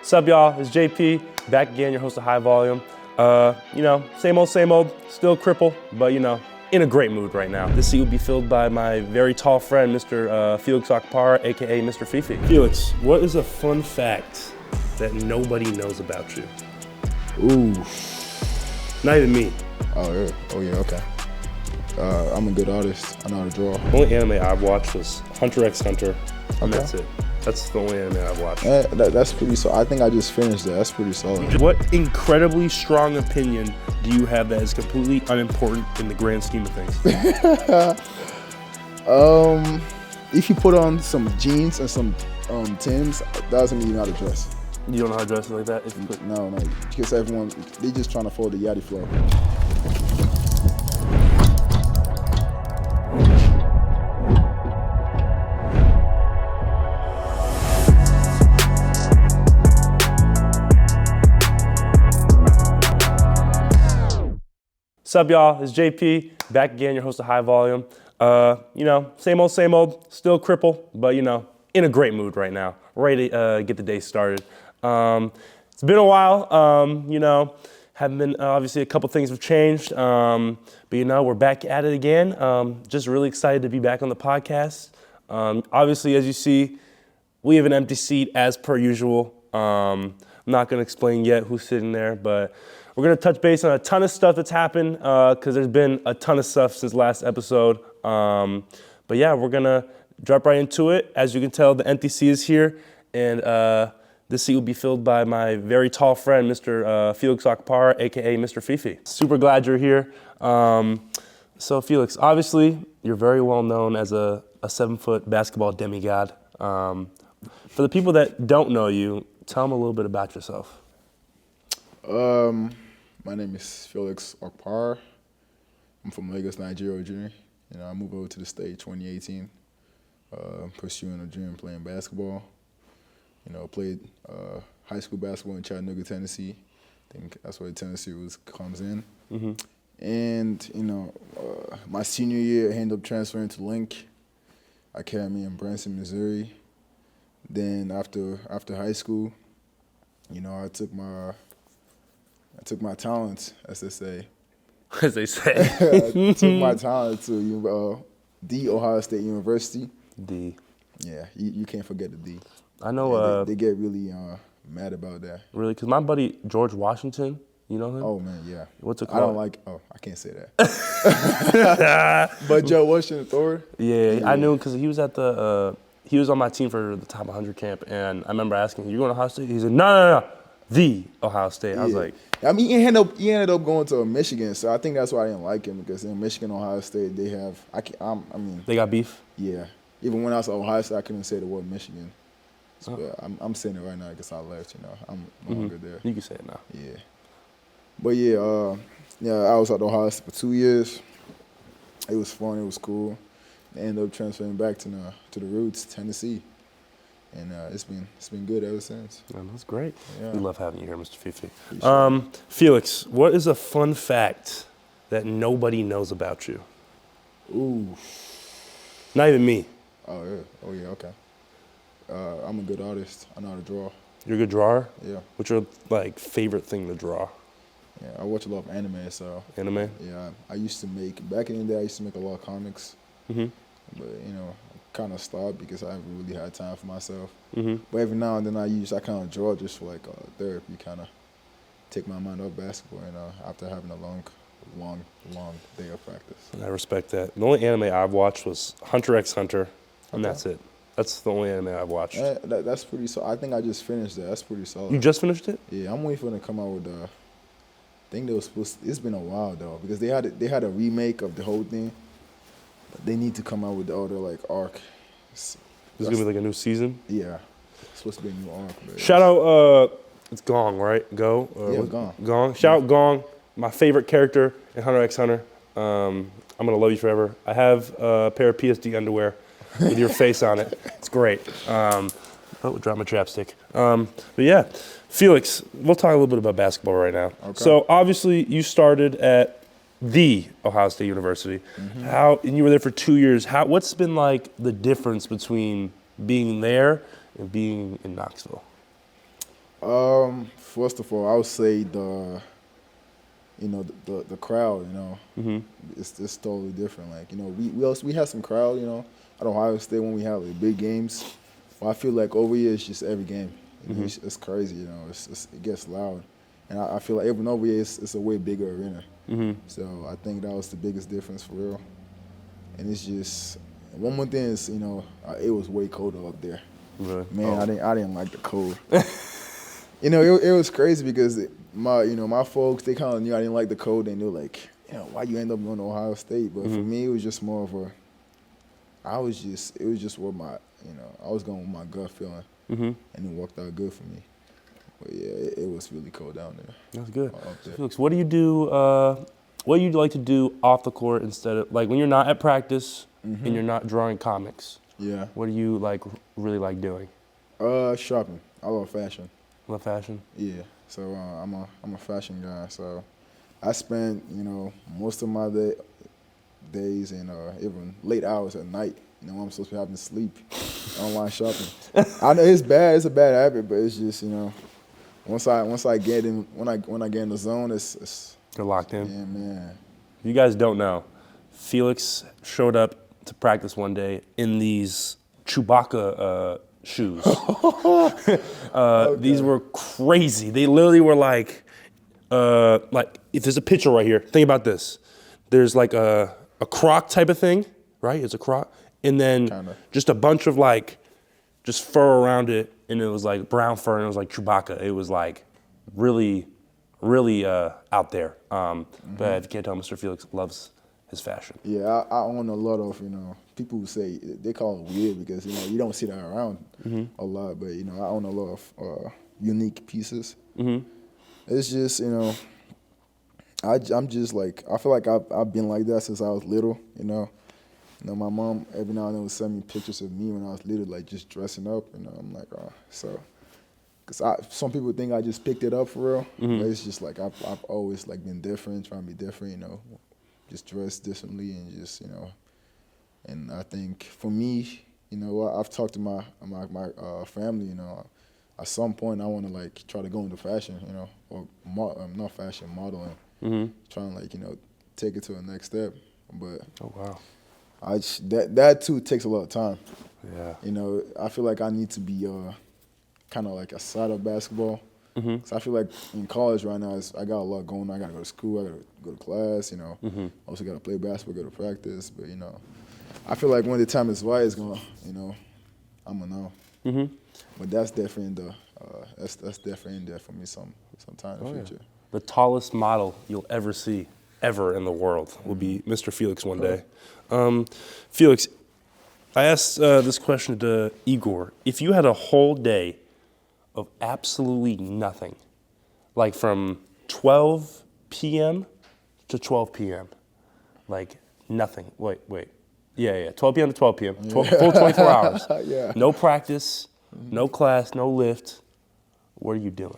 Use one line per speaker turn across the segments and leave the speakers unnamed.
What's up, y'all? It's JP, back again, your host of High Volume. Same old, still crippled, but in a great mood right now. This seat will be filled by my very tall friend, Mr. Felix Okpara, AKA Mr. Fifi. Felix, what is a fun fact that nobody knows about you?
Ooh.
Not even me.
Oh yeah, okay. I'm a good artist. I know how to draw.
The only anime I've watched was Hunter x Hunter, and
Okay.
that's it. That's the only anime I've watched.
That's pretty solid. I think I just finished that. That's pretty solid.
What incredibly strong opinion do you have that is completely unimportant in the grand scheme of things?
If you put on some jeans and some Timbs, that doesn't mean you know how to dress.
You don't know how to dress like that? If you put...
No, because everyone, they just trying to follow the Yachty flow.
What's up, y'all? It's JP, back again, your host of High Volume. Same old, still crippled, but in a great mood right now. Ready to get the day started. It's been a while, haven't been, obviously a couple things have changed, but we're back at it again. Just really excited to be back on the podcast. Obviously, as you see, we have an empty seat as per usual. I'm not gonna explain yet who's sitting there, but we're gonna touch base on a ton of stuff that's happened, because there's been a ton of stuff since last episode. But yeah, we're gonna drop right into it. As you can tell, the empty seat is here, and this seat will be filled by my very tall friend, Mr. Felix Okpara, AKA Mr. Fifi. Super glad you're here. So Felix, obviously, you're very well known as a 7-foot basketball demigod. For the people that don't know you, tell them a little bit about yourself.
My name is Felix Okpara. I'm from Lagos, Nigeria originally. I moved over to the state 2018, pursuing a dream playing basketball. Played high school basketball in Chattanooga, Tennessee. I think that's where Tennessee comes in. Mm-hmm. And, my senior year, I ended up transferring to Link Academy in Branson, Missouri. Then after high school, I took my talents, as they say.
As they say.
I took my talent to the Ohio State University.
D.
Yeah, you can't forget the D.
I know.
Yeah, they get really mad about that.
Really, because my buddy George Washington, you know him?
Oh man, yeah.
What's it called?
I don't like. Oh, I can't say that. But Joe Washington Thor.
Yeah, I knew him because he was at the. He was on my team for the top 100 camp, and I remember asking, "You going to Ohio State?" He said, "No, the Ohio State." I was like,
I mean, he ended up going to Michigan, so I think that's why I didn't like him, because in Michigan, Ohio State, they have.
they got beef.
Yeah. Even when I was at Ohio State, I couldn't say the word Michigan. So I'm saying it right now because I left. I'm no longer there.
You can say it now.
Yeah. But I was at Ohio State for 2 years. It was fun. It was cool. I ended up transferring back to the roots, Tennessee, and it's been good ever since.
Man, that's great.
Yeah.
We love having you here, Mr. Fifi. Felix, what is a fun fact that nobody knows about you?
Ooh.
Not even me.
Oh yeah. Okay. I'm a good artist. I know how to draw.
You're a good drawer?
Yeah.
What's your favorite thing to draw?
Yeah, I watch a lot of anime, so.
Anime?
Yeah, back in the day, I used to make a lot of comics. Mm-hmm. But, I kind of stopped because I haven't really had time for myself. Mm-hmm. But every now and then I kind of draw just for therapy, kind of take my mind off basketball, after having a long day of practice.
I respect that. The only anime I've watched was Hunter x Hunter, and
Okay.
that's it. That's the only anime I've watched.
That's pretty solid. I think I just finished that. That's pretty solid.
You just finished it?
Yeah, I'm waiting for them to come out with I think they were supposed to, it's been a while though, because they had a remake of the whole thing. But they need to come out with the other arc.
There's gonna be a new season?
Yeah. It's supposed to be a new arc. But
Shout out, it's Gong, right? Go?
Yeah, Gong.
Gong. Shout out Gong, my favorite character in Hunter x Hunter. I'm gonna love you forever. I have a pair of PSD underwear with your face on it. It's great. Drop my chapstick. But yeah, Felix, we'll talk a little bit about basketball right now. Okay. So obviously you started at the Ohio State University. Mm-hmm. And you were there for 2 years. What's been the difference between being there and being in Knoxville?
First of all, I would say the crowd, it's totally different. Like, we have some crowd, at Ohio State when we have like big games. But I feel like over here it's just every game. It's crazy, it gets loud. And I feel like even over here it's a way bigger arena. So I think that was the biggest difference for real. And it's just, one more thing is, it was way colder up there.
Really?
Man, I didn't like the cold. It was crazy because my folks, they kind of knew I didn't like the cold, and they were like, why you end up going to Ohio State? But for me, it was just more of it was just what I was going with my gut feeling, and it worked out good for me. But yeah, it was really cold down there.
That's good.
Up there.
Felix, what do you do? What do you like to do off the court instead of, like, when you're not at practice and you're not drawing comics?
Yeah.
What do you really like doing?
Shopping. I love fashion.
Love fashion?
Yeah. So I'm a fashion guy. So I spend most of my days and even late hours at night. When I'm supposed to be having to sleep, online shopping. I know it's bad. It's a bad habit, but it's just once I get in when I get in the zone, it's
You're locked in.
yeah, man.
If you guys don't know, Felix showed up to practice one day in these Chewbacca shoes. These were crazy. They literally were like if there's a picture right here, think about this. There's like a croc type of thing, right? It's a croc. And then just a bunch of just fur around it, and it was like brown fur, and it was like Chewbacca. It was like really, really out there. But if you can't tell, Mr. Felix loves his fashion.
Yeah, I own a lot of people who say they call it weird because you don't see that around a lot. But I own a lot of unique pieces. It's just I'm just like, I feel like I've been like that since I was little. My mom every now and then would send me pictures of me when I was little, like just dressing up. I'm like, so, because some people think I just picked it up for real, but it's just like I've always been different, trying to be different, just dress differently and just and I think for me, I've talked to my family, at some point I want to try to go into fashion, or not fashion, modeling, trying to take it to the next step, but
oh wow.
That too takes a lot of time.
Yeah.
I feel like I need to be kind of like a side of basketball. Cause I feel like in college right now, I got a lot going on. I got to go to school. I got to go to class. Also got to play basketball, go to practice. But I feel like when the time is right, it's gonna, I'm gonna know. But that's definitely that's definitely in there for me sometime in the future.
Yeah. The tallest model you'll ever see, ever in the world, will be Mr. Felix one day. Felix, I asked this question to Igor. If you had a whole day of absolutely nothing, like from 12 p.m. to 12 p.m., like nothing. Wait. Yeah, 12 p.m. to 12 p.m., full 24 hours.
Yeah.
No practice, no class, no lift. What are you doing?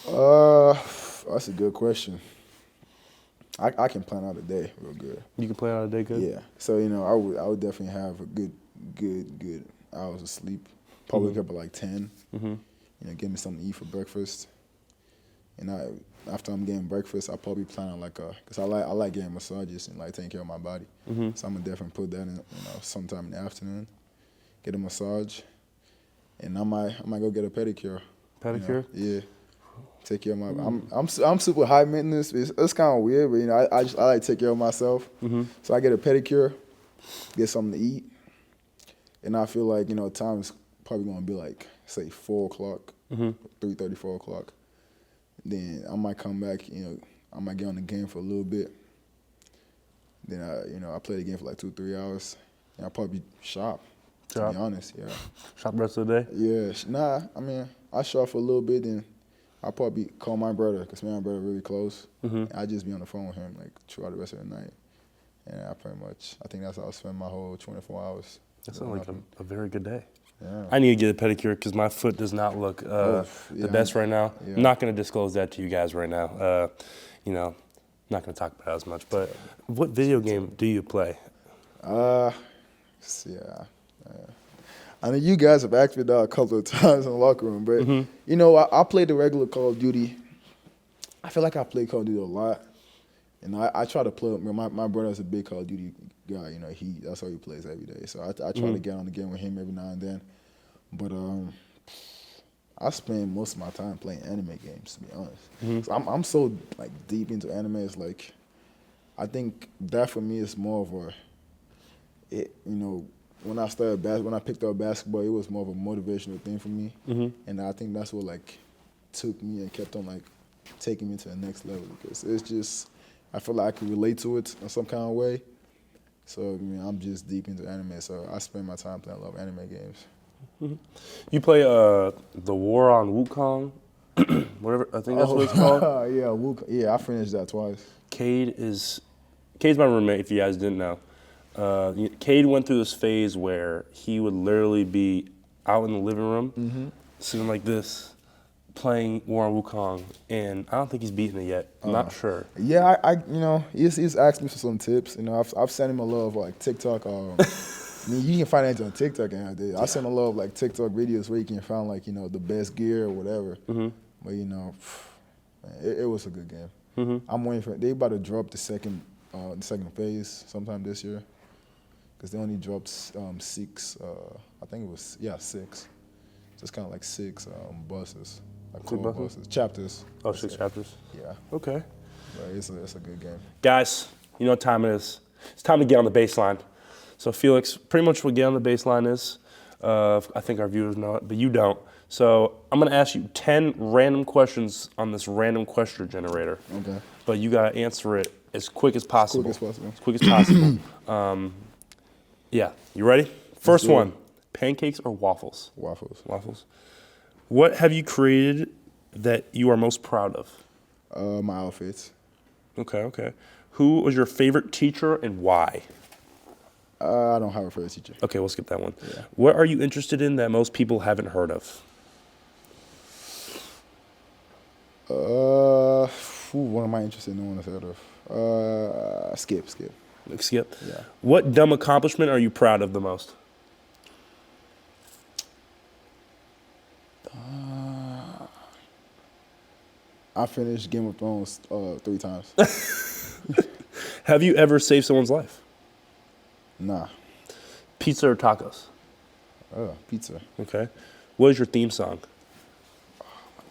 That's a good question. I can plan out a day real good.
You can plan out a day good?
Yeah. So, I would definitely have a good hours of sleep. Probably wake up at 10. Get me something to eat for breakfast. And after I'm getting breakfast, I probably plan on because I like getting massages and taking care of my body. So I'm gonna definitely put that in, sometime in the afternoon. Get a massage, and I might go get a pedicure.
Pedicure?
Yeah. Take care of my. I'm super high maintenance. It's kind of weird, but I like to take care of myself. So I get a pedicure, get something to eat, and I feel like time is probably gonna be say 4 o'clock, 3:30, 4 o'clock. Then I might come back. I might get on the game for a little bit. Then I play the game for 2-3 hours. And I probably shop. To be honest, yeah.
Shop the rest of the day?
Yeah. Nah, I mean I shop for a little bit, then I'll probably call my brother because me and my brother are really close. I just be on the phone with him throughout the rest of the night. And I think that's how I spend my whole 24 hours.
That sounds like a very good day.
Yeah.
I need to get a pedicure because my foot does not look the best right now.
Yeah.
I'm not going to disclose that to you guys right now. Not going to talk about it as much. But what video game do you play?
I I know you guys have asked me that a couple of times in the locker room, but you know, I played the regular Call of Duty. I feel like I play Call of Duty a lot, and I try to play. My brother's a big Call of Duty guy. You know, that's how he plays every day. So I try to get on the game with him every now and then. But I spend most of my time playing anime games, to be honest. So I'm so like deep into anime. It's like I think that for me is more of you know. When I picked up basketball, it was more of a motivational thing for me, and I think that's what like took me and kept on like taking me to the next level because it's just I feel like I could relate to it in some kind of way. So I mean, I'm just deep into anime, so I spend my time playing a lot of anime games.
You play the War on Wukong, whatever I think that's what it's called.
Yeah, I finished that twice.
Cade's my roommate. If you guys didn't know. Cade went through this phase where he would literally be out in the living room, sitting like this, playing War on Wukong, and I don't think he's beaten it yet. I'm not sure.
Yeah, I you know, he's asked me for some tips. You know, I've sent him a lot of like TikTok. I mean, you can find anything on TikTok nowadays. I sent a lot of like TikTok videos where you can find like, you know, the best gear or whatever. But you know, man, it was a good game. I'm waiting they about to drop the second phase sometime this year. Because they only dropped 6, I think it was, 6. Just kind of like 6 buses. Like 12 buses. Chapters.
Oh, 6 chapters?
Yeah.
Okay.
But it's a good game.
Guys, you know what time it is. It's time to get on the baseline. So Felix, pretty much what get on the baseline is, I think our viewers know it, but you don't. So I'm going to ask you 10 random questions on this random question generator.
Okay.
But you got to answer it as quick as possible.
As quick as possible.
As quick as possible. Yeah, you ready? First one, pancakes or waffles?
Waffles.
Waffles. What have you created that you are most proud of?
My outfits.
Okay. Who was your favorite teacher and why?
I don't have a favorite teacher.
Okay, we'll skip that one.
Yeah.
What are you interested in that most people haven't heard of?
What am I interested in? No one has heard of. Skip.
Skip?
Yeah.
What dumb accomplishment are you proud of the most?
I finished Game of Thrones 3 times.
Have you ever saved someone's life?
Nah.
Pizza or tacos?
Pizza.
Okay. What is your theme song?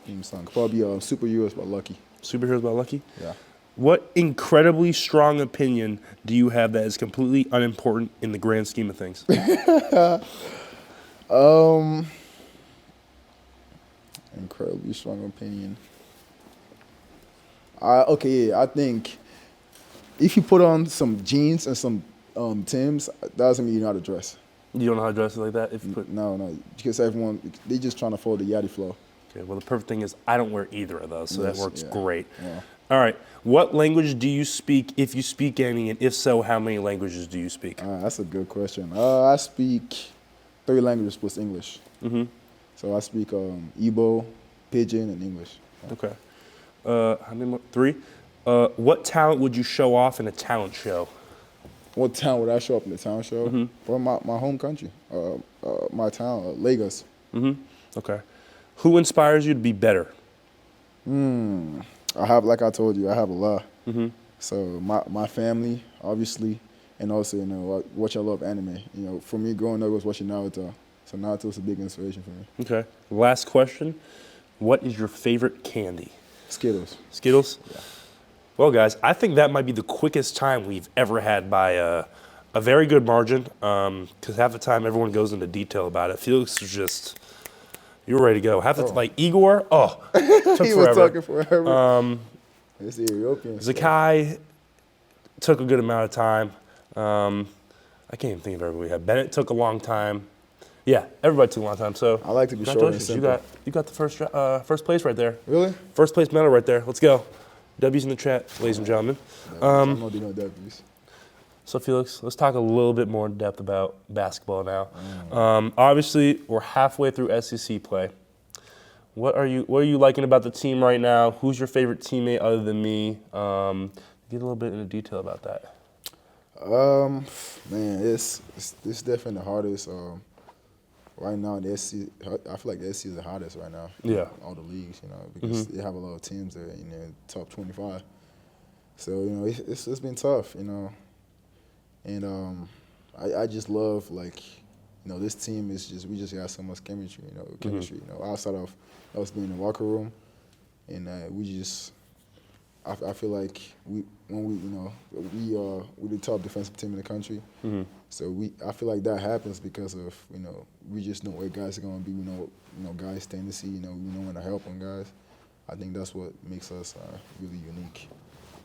Theme song. Probably Superheroes by Lucky.
Superheroes by Lucky?
Yeah.
What incredibly strong opinion do you have that is completely unimportant in the grand scheme of things?
Incredibly strong opinion. I think if you put on some jeans and some Timbs, that doesn't mean you know how to dress.
You don't know how to dress it like that? If you put...
No, because they just trying to follow the Yachty flow.
Okay, well, the perfect thing is I don't wear either of those, so that works great.
Yeah.
All right. What language do you speak, if you speak any, and if so, how many languages do you speak?
That's a good question. I speak 3 languages plus English. So I speak Igbo, Pidgin, and English.
Okay. How many more? 3? What talent would you show off in a talent show?
What town would I show up in the talent show? Well, my home country, my town, Lagos.
Okay. Who inspires you to be better?
Like I told you, I have a lot. So my family, obviously, and also, you know, watch a lot of anime. You know, for me, growing up, I was watching Naruto. So Naruto's a big inspiration for me.
Okay. Last question. What is your favorite candy?
Skittles.
Skittles?
Yeah.
Well, guys, I think that might be the quickest time we've ever had by a very good margin, because half the time everyone goes into detail about it. Felix was just, you were ready to go. Like Igor, took
he
forever.
was talking forever. It's the Ethiopian.
Zakai took a good amount of time. I can't even think of everybody we had. Bennett took a long time. Yeah, everybody took a long time. So
I like to be short and simple.
You got the first place right there.
Really?
First place medal right there. Let's go. W's in the chat, ladies and gentlemen.
I'm not doing W's.
So Felix, let's talk a little bit more in depth about basketball now. Obviously, we're halfway through SEC play. What are you liking about the team right now? Who's your favorite teammate other than me? Get a little bit into detail about that.
Man, it's definitely the hardest right now the SC, I feel like the SC is the hottest right now.
Yeah.
All the leagues, because they have a lot of teams there in the top 25. So it's been tough, and I just love this team is we just got so much chemistry, outside of us being in the locker room, and I feel like we're the top defensive team in the country. So I feel like that happens because of we just know where guys are gonna be. We know guys' tendency. We know when to help on guys. I think that's what makes us really unique.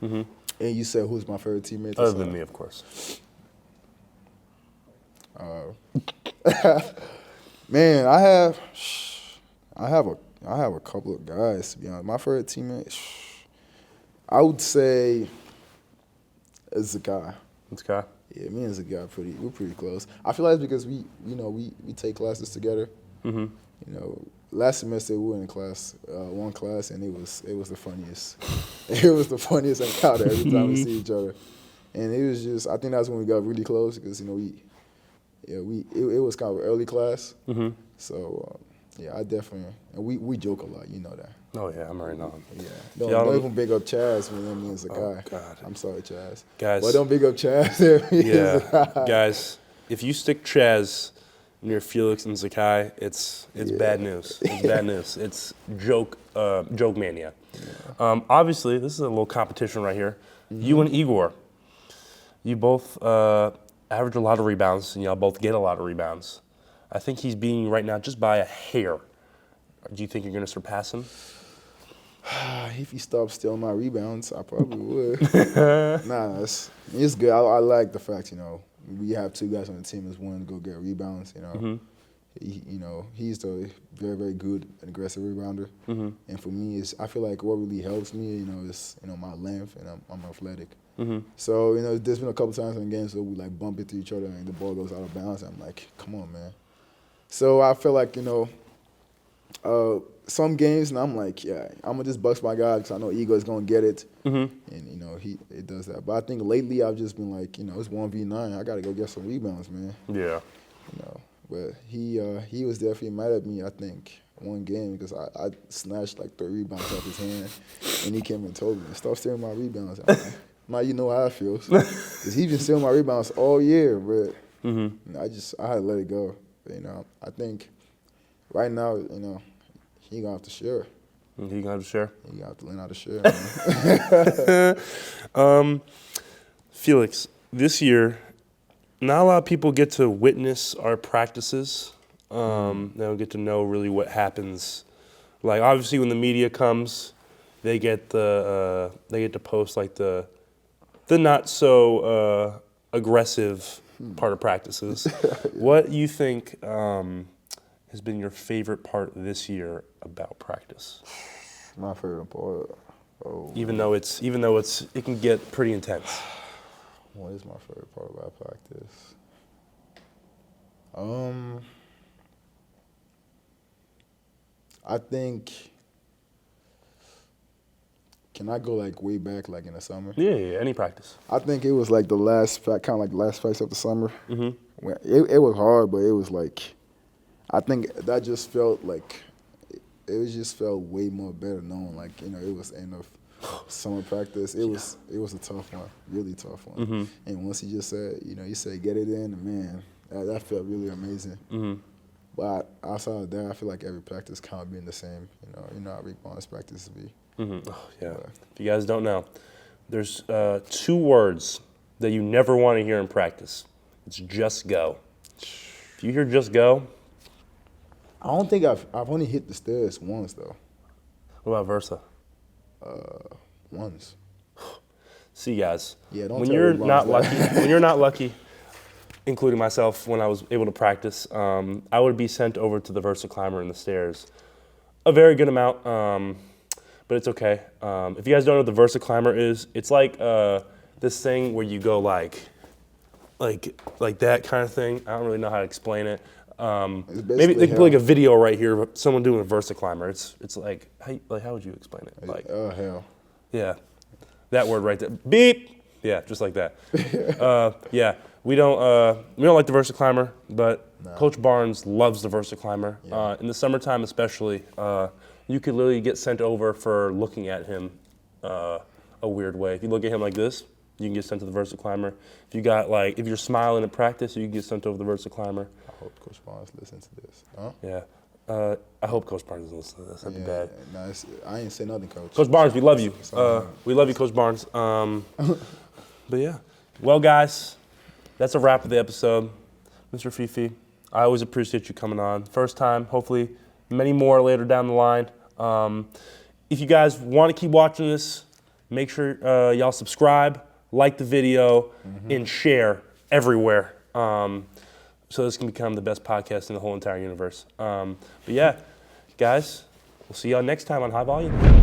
And you said who's my favorite teammate?
Other than me, of course.
Man, I have a couple of guys, to be honest. My favorite teammate, I would say Zakai.
Zakai?
Yeah, me and Zakai we're pretty close. I feel like it's because we take classes together. Last semester we were in one class, and it was the funniest. It was the funniest encounter every time we see each other, and it was just I think that's when we got really close because it was kind of an early class. So I definitely and we joke a lot, you know that.
Oh yeah, I'm right on.
Yeah, don't even big up Chaz when that means a guy.
Oh, God.
I'm sorry, Chaz.
Guys,
but don't big up Chaz.
Yeah, guys, if you stick Chaz near Felix and Zakai, it's bad news. It's bad news. It's joke mania. Yeah. Obviously, this is a little competition right here. You and Igor, you both average a lot of rebounds, and y'all both get a lot of rebounds. I think he's beating you right now just by a hair. Do you think you're going to surpass him?
If he stops stealing my rebounds, I probably would. Nah, it's good. I like the fact, we have two guys on the team that's willing to go get rebounds. He's a very, very good and aggressive rebounder. And for me, I feel like what really helps me, is my length, and I'm athletic. So there's been a couple times in games where we bump into each other and the ball goes out of bounds. And I'm like, come on, man. So I feel like some games, and I'm like, yeah, I'm gonna just bust my guy because I know Igor is gonna get it, and it does that. But I think lately I've just been like, it's 1v9. I gotta go get some rebounds, man.
Yeah.
But he was definitely mad at me. I think one game because I snatched 3 rebounds off his hand, and he came and told me, stop stealing my rebounds. I'm like, now you know how I feel, because he's been stealing my rebounds all year, but I had to let it go. But, I think right now, he gonna have to share.
He gonna have to share?
He gonna have to learn how to share.
Felix, this year, not a lot of people get to witness our practices. They don't get to know really what happens. Obviously, when the media comes, they get to post the not so aggressive part of practices. What you think has been your favorite part this year about practice?
My favorite part.
Even though it can get pretty intense.
What is my favorite part about practice? I think. Can I go way back, in the summer?
Yeah, any practice.
I think it was the last practice of the summer. When it was hard, but it was I think that just felt it felt way more better knowing it was end of summer practice. It was a tough one, really tough one. And once he just said, he said get it in, man, that felt really amazing. But outside of that, I feel like every practice kind of being the same. How Rick Barnes practice be.
Oh, yeah. If you guys don't know, there's 2 words that you never want to hear in practice. It's just go. If you hear just go.
I don't think I've only hit the stairs once though.
What about Versa?
Once.
See, guys.
Yeah, don't
when
tell
you're
me
not
about
lucky,
that.
when you're not lucky, including myself, when I was able to practice, I would be sent over to the Versa climber in the stairs. A very good amount, but it's okay. If you guys don't know what the Versa climber is, it's like this thing where you go like that kind of thing. I don't really know how to explain it. Maybe they can put a video right here of someone doing a Versa climber. It's how would you explain it?
Hell.
Yeah, that word right there. Beep. Yeah, just like that. Yeah, we don't like the VersaClimber, but Coach Barnes loves the VersaClimber.
Yeah.
In the summertime especially, you could literally get sent over for looking at him a weird way. If you look at him like this, you can get sent to the VersaClimber. If you're smiling at practice, you can get sent over the VersaClimber.
I hope Coach Barnes listens to this. Huh?
Yeah. I hope Coach Barnes doesn't listen to this. That'd be bad.
No, I ain't say nothing, Coach.
Coach Barnes, we love you. We love you, Coach Barnes. But yeah. Well, guys, that's a wrap of the episode. Mr. Fifi, I always appreciate you coming on. First time, hopefully many more later down the line. If you guys want to keep watching this, make sure y'all subscribe, like the video, and share everywhere. So this can become the best podcast in the whole entire universe. But yeah, guys, we'll see y'all next time on High Volume.